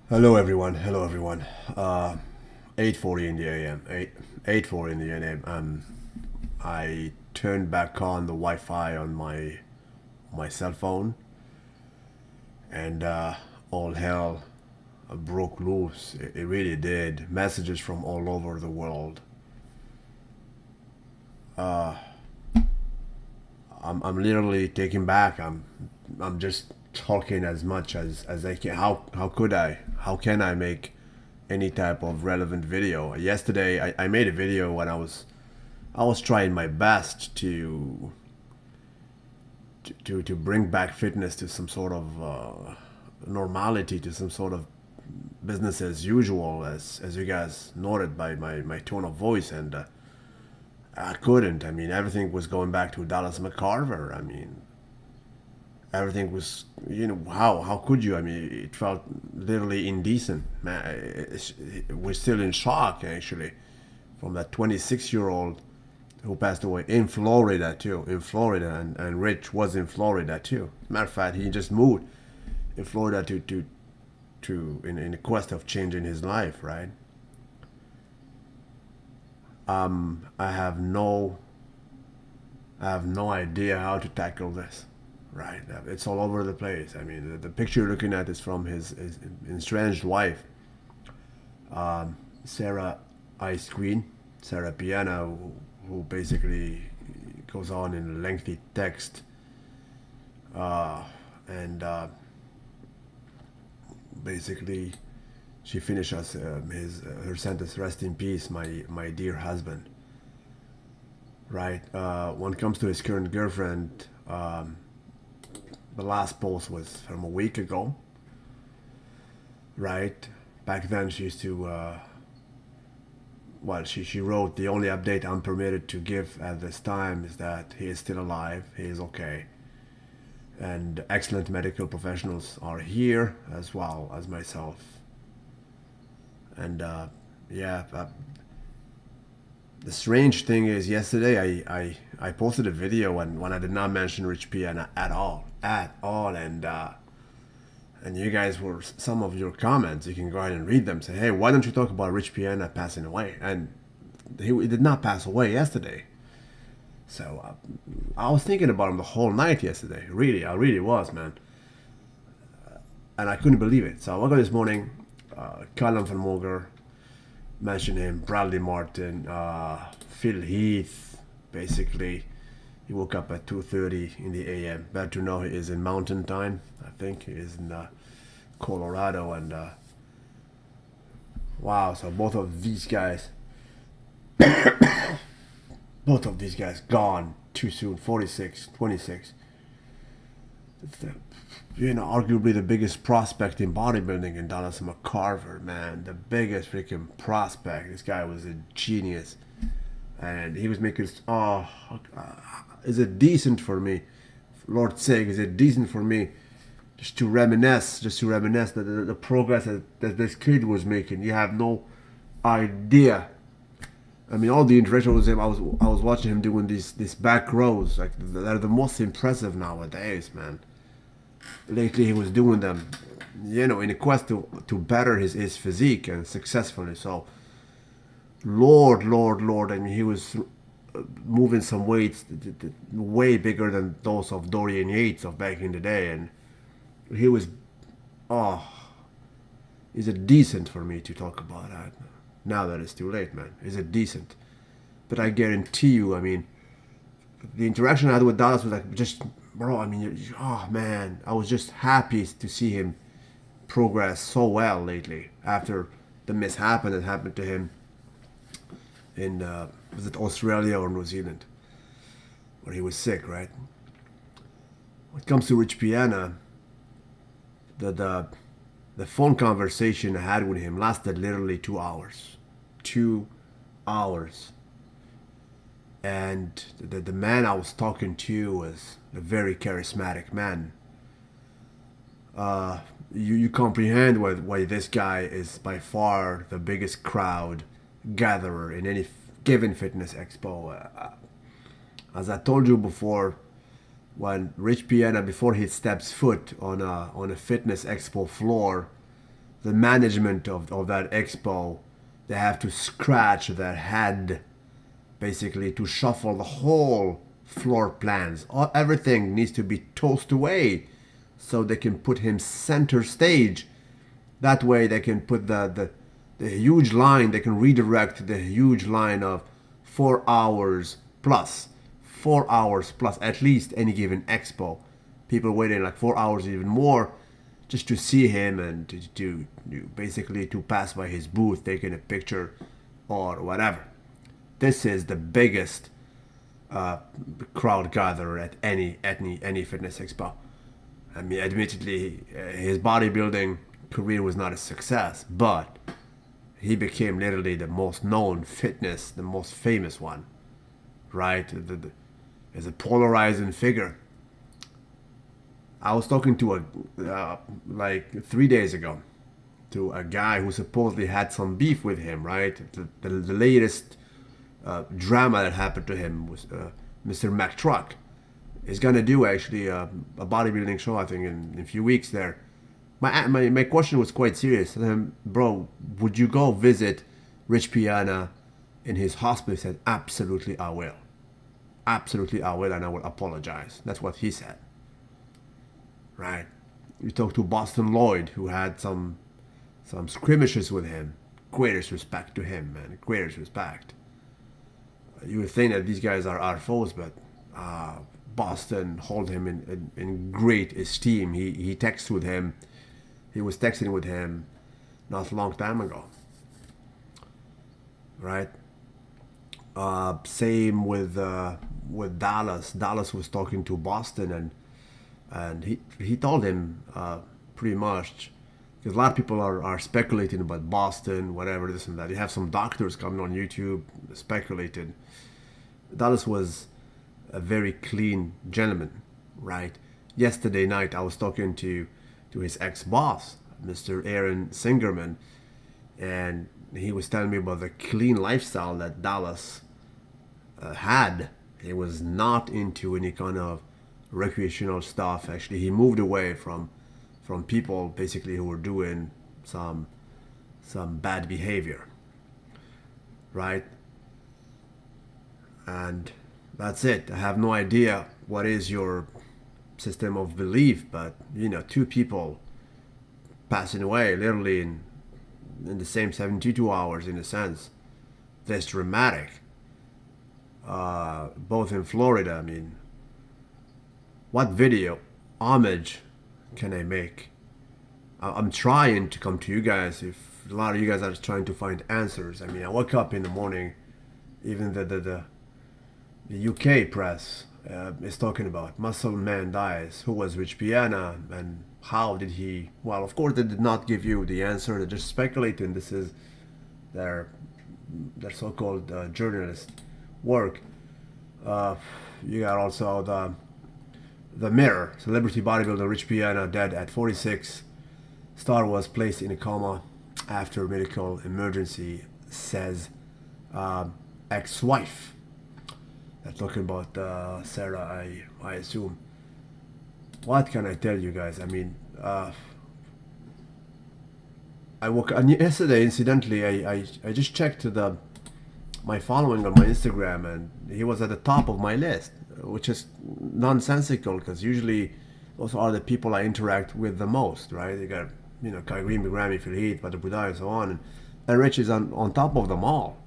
Hello everyone. Hello everyone. 8:40 in the AM. 8:40 in the AM. I turned back on the Wi-Fi on my cell phone, and all hell broke loose. It really did. Messages from all over the world. I'm literally taken back. I'm just talking as much as I can. How could I? How can I make any type of relevant video? Yesterday I made a video when I was trying my best to bring back fitness to some sort of normality, to some sort of business as usual, as you guys noted by my tone of voice, and I couldn't. I mean, everything was going back to Dallas McCarver. I mean, everything was, how could you? I mean, it felt literally indecent, man. We're still in shock, actually, from that 26-year-old who passed away in Florida too, in Florida, and Rich was in Florida too. Matter of fact, he just moved in Florida in a quest of changing his life, right? I have no I have no idea how to tackle this. Right, it's all over the place. I mean, the picture you're looking at is from his estranged wife, Sarah Ice Queen, Sarah PIANA, who basically goes on in a lengthy text, and basically she finishes his her sentence: "Rest in peace, my dear husband." Right. When it comes to his current girlfriend, the last post was from a week ago. Right. Back then, she used to. Well, she wrote, "The only update I'm permitted to give at this time is that he is still alive. He is okay, and excellent medical professionals are here as well as myself." And yeah, the strange thing is, yesterday I posted a video when I did not mention Rich Piana at all, and you guys were, some of your comments, you can go ahead and read them. Say, hey, why don't you talk about Rich Piana passing away? And he did not pass away yesterday. So I was thinking about him the whole night yesterday. Really, I really was, man, and I couldn't believe it. So I woke up this morning. Callum Van Moger mentioned him, Bradley Martin, Phil Heath. Basically, he woke up at 2:30 in the a.m. Better to know he is in Mountain Time. I think he is in Colorado, and wow. So both of these guys gone too soon. 46, 26. It's arguably the biggest prospect in bodybuilding in Dallas McCarver, man. The biggest freaking prospect. This guy was a genius, and he was making. Is it decent for me? For Lord's sake, is it decent for me just to reminisce the progress that this kid was making? You have no idea. I mean, all the interactions with him, I was watching him doing these back rows, like they're the most impressive nowadays, man. Lately, he was doing them, in a quest to better his physique, and successfully so. Lord, I mean, he was moving some weights way bigger than those of Dorian Yates of back in the day, and he was, oh, is it decent for me to talk about that? Now that it's too late, man. Is it decent? But I guarantee you, I mean, the interaction I had with Dallas was like, just, bro, I mean, oh man, I was just happy to see him progress so well lately after the mishap that happened to him in, was it Australia or New Zealand, where he was sick, right? When it comes to Rich Piana, the phone conversation I had with him lasted literally 2 hours. 2 hours. And the man I was talking to was a very charismatic man. You comprehend why this guy is by far the biggest crowd gatherer in any given fitness expo. As I told you before, when Rich Piana, before he steps foot on a fitness expo floor, the management of that expo, they have to scratch their head basically to shuffle the whole floor plans. Everything needs to be tossed away so they can put him center stage. That way they can put the huge line, they can redirect the huge line of 4 hours plus. 4 hours plus at least any given expo. People waiting like 4 hours, even more, just to see him and to basically to pass by his booth, taking a picture or whatever. This is the biggest crowd gatherer at any fitness expo. I mean, admittedly, his bodybuilding career was not a success, but he became literally the most known fitness, the most famous one, right? As a polarizing figure. I was talking to like 3 days ago to a guy who supposedly had some beef with him, right? The latest drama that happened to him was Mr. McTruck is gonna do actually a bodybuilding show, I think, in a few weeks there. My question was quite serious. Bro, would you go visit Rich Piana in his hospital? He said, absolutely I will. Absolutely I will, and I will apologize. That's what he said. Right? You talk to Boston Lloyd, who had some skirmishes with him. Greatest respect to him, man. Greatest respect. You would think that these guys are foes, but Boston hold him in great esteem. He texts with him. He was texting with him not a long time ago. Right? Same with Dallas. Dallas was talking to Boston, and he told him pretty much, because a lot of people are speculating about Boston, whatever, this and that. You have some doctors coming on YouTube speculated. Dallas was a very clean gentleman, right? Yesterday night I was talking to his ex-boss, Mr. Aaron Singerman, and he was telling me about the clean lifestyle that Dallas had. He was not into any kind of recreational stuff. Actually, he moved away from people basically who were doing some bad behavior, right? And that's it. I have no idea what is your system of belief, but two people passing away literally in the same 72 hours, in a sense, that's dramatic. Both in Florida. I mean, what video homage can I make? I'm trying to come to you guys. If a lot of you guys are trying to find answers. I mean, I woke up in the morning, even the UK press is talking about muscle man dies. Who was Rich Piana and how did he? Well, of course they did not give you the answer. They're just speculating. This is their so-called journalist work. You got also the Mirror. Celebrity bodybuilder Rich Piana dead at 46. Star was placed in a coma after medical emergency, says ex-wife. They're talking about Sarah, I assume. What can I tell you guys? I mean, I woke up yesterday. Incidentally, I just checked my following on my Instagram, and he was at the top of my list, which is nonsensical because usually those are the people I interact with the most, right? You got Kyrie, Grammy, Phil Heath, Badr Budai, and so on, and Rich is on top of them all.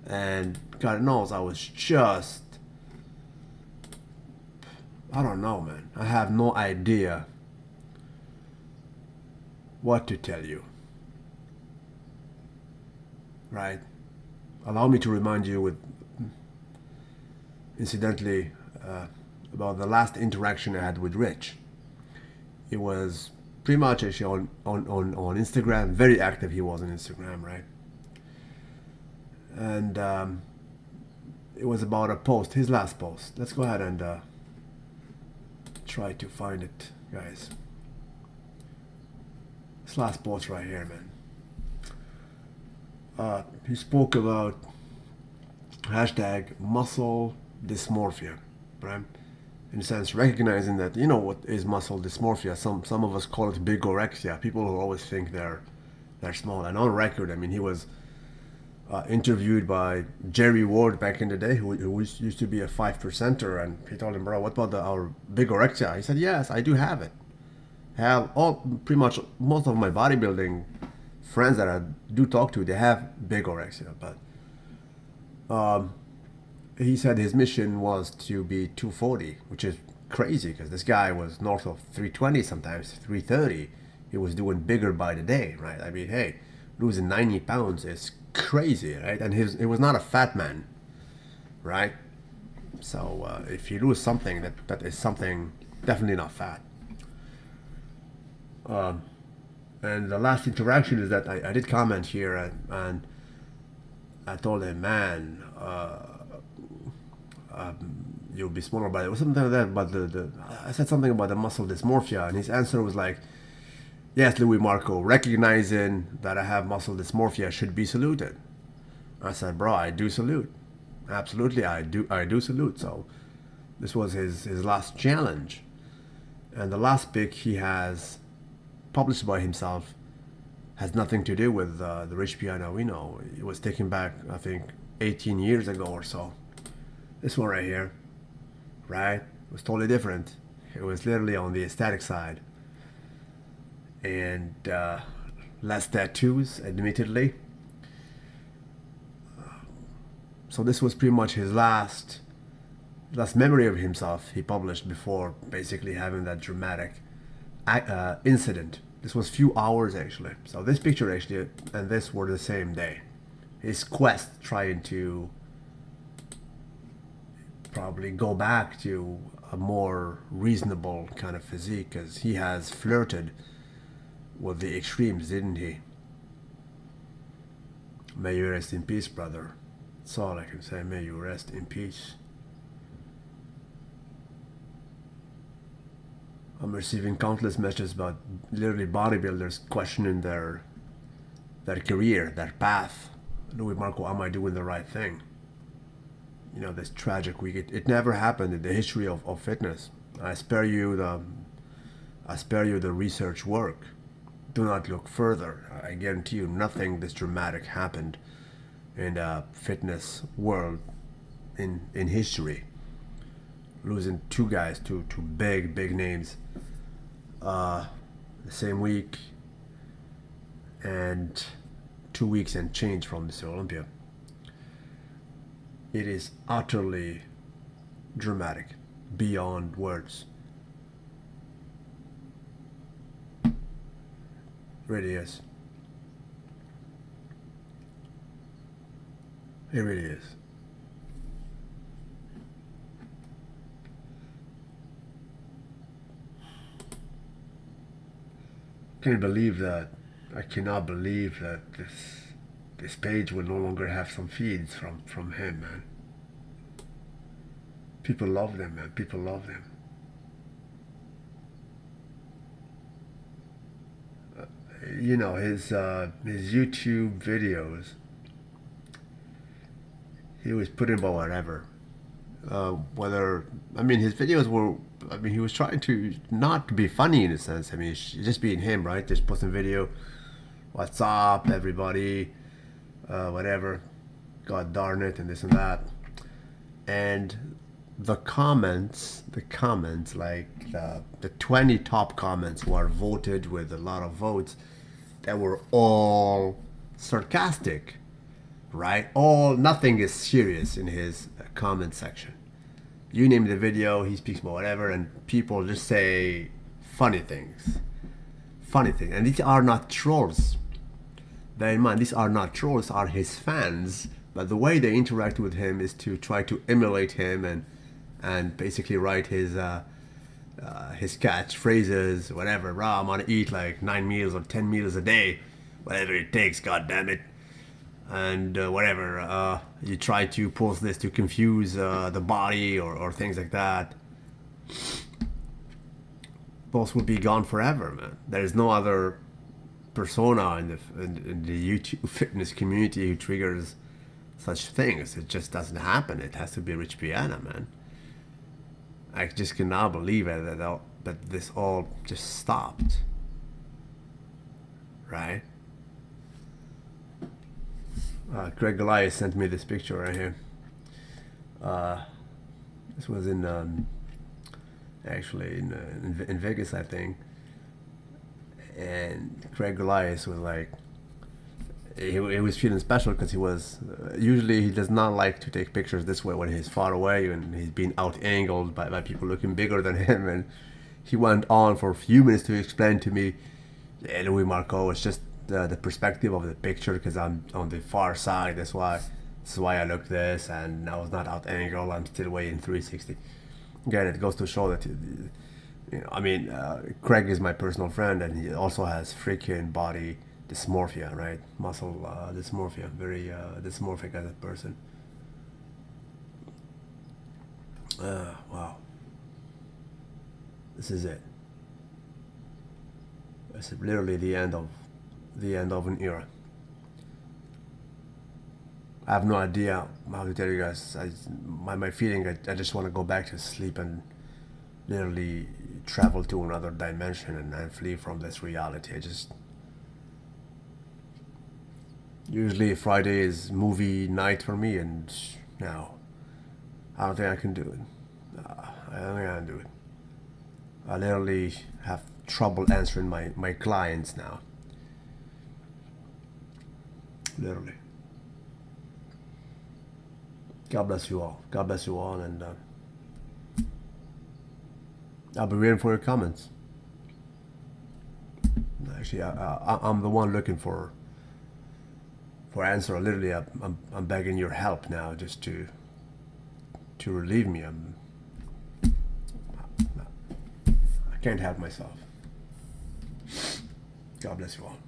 And God knows I was just, I don't know, man. I have no idea what to tell you. Right? Allow me to remind you with, incidentally, about the last interaction I had with Rich. It was pretty much actually on Instagram. Very active he was on Instagram, right? And it was about a post, his last post. Let's go ahead and try to find it, guys. This last post right here, man. He spoke about hashtag muscle dysmorphia, right? In a sense, recognizing that what is muscle dysmorphia. Some of us call it bigorexia. People who always think they're They're small. And on record, I mean, he was interviewed by Jerry Ward back in the day, who used to be a 5%er, and he told him, "Bro, what about our bigorexia?" He said, "Yes, I do have it. Have all pretty much most of my bodybuilding friends that I do talk to, they have bigorexia." But he said his mission was to be 240, which is crazy because this guy was north of 320, sometimes 330. He was doing bigger by the day, right? I mean, hey, losing 90 pounds is crazy, right? And it was not a fat man, right? So if you lose something, that is something definitely not fat. And the last interaction is that I did comment here, and I told him, "Man, you'll be smaller by it," or something like that. But I said something about the muscle dysmorphia, and his answer was like, "Yes, Louis Marco, recognizing that I have muscle dysmorphia should be saluted." I said, "Bro, I do salute. Absolutely, I do salute." So this was his last challenge, and the last pic he has published by himself has nothing to do with the Rich Piana we know. It was taken back, I think, 18 years ago or so. This one right here, right? It was totally different. It was literally on the aesthetic side. And less tattoos, admittedly. So this was pretty much his last memory of himself he published before basically having that dramatic incident. This was few hours actually. So this picture actually and this were the same day. His quest trying to probably go back to a more reasonable kind of physique, because he has flirted with the extremes, didn't he? May you rest in peace, brother. That's all I can say. May you rest in peace. I'm receiving countless messages about literally bodybuilders questioning their career, their path. Louis Marco, am I doing the right thing? You know, this tragic week. It never happened in the history of fitness. I spare you the research work. Do not look further. I guarantee you nothing this dramatic happened in the fitness world in history. Losing two guys, two big names the same week, and 2 weeks and change from Mr. Olympia. It is utterly dramatic, beyond words. It really is. It really is. Can't believe that. I cannot believe that this page will no longer have some feeds from him, man. People love them, man. People love them. You know, his YouTube videos, he was putting about whatever. His videos were, he was trying to not be funny in a sense. I mean, just being him, right? Just posting video, what's up, everybody, whatever, God darn it, and this and that. And the comments, like the 20 top comments were voted with a lot of votes that were all sarcastic, right? Nothing is serious in his comment section. You name the video, he speaks about whatever, and people just say funny things. And these are not trolls. Bear in mind, these are not trolls, are his fans. But the way they interact with him is to try to emulate him and basically write his catchphrases, whatever. Rah, I'm gonna eat like 9 meals or 10 meals a day, whatever it takes. God damn it. And whatever, you try to post this to confuse the body or things like that. Those would be gone forever, man. There is no other persona in the YouTube fitness community who triggers such things. It just doesn't happen. It has to be Rich Piana, man. I just cannot believe it that this all just stopped, right? Craig Goliath sent me this picture right here. This was in actually in Vegas, I think. And Craig Goliath was like, he was feeling special because he was usually he does not like to take pictures this way when he's far away and he's being out angled by people looking bigger than him. And he went on for a few minutes to explain to me, yeah, Louis Marco, it's just the perspective of the picture because I'm on the far side. That's why I look this, and I was not out angled. I'm still way in 360. Again, it goes to show that I mean, Craig is my personal friend, and he also has freaking body dysmorphia, right? Muscle dysmorphia, very dysmorphic as a person. Wow, this is it. It's literally the end of an era. I have no idea how to tell you guys. My feeling, I just want to go back to sleep and literally travel to another dimension and flee from this reality. I just usually Friday is movie night for me, and now I don't think I can do it. I don't think I can do it. I literally have trouble answering my clients now. Literally. God bless you all. God bless you all, and I'll be waiting for your comments. Actually, I'm the one looking for answer. Literally, I'm begging your help now, just to relieve me. I can't help myself. God bless you all.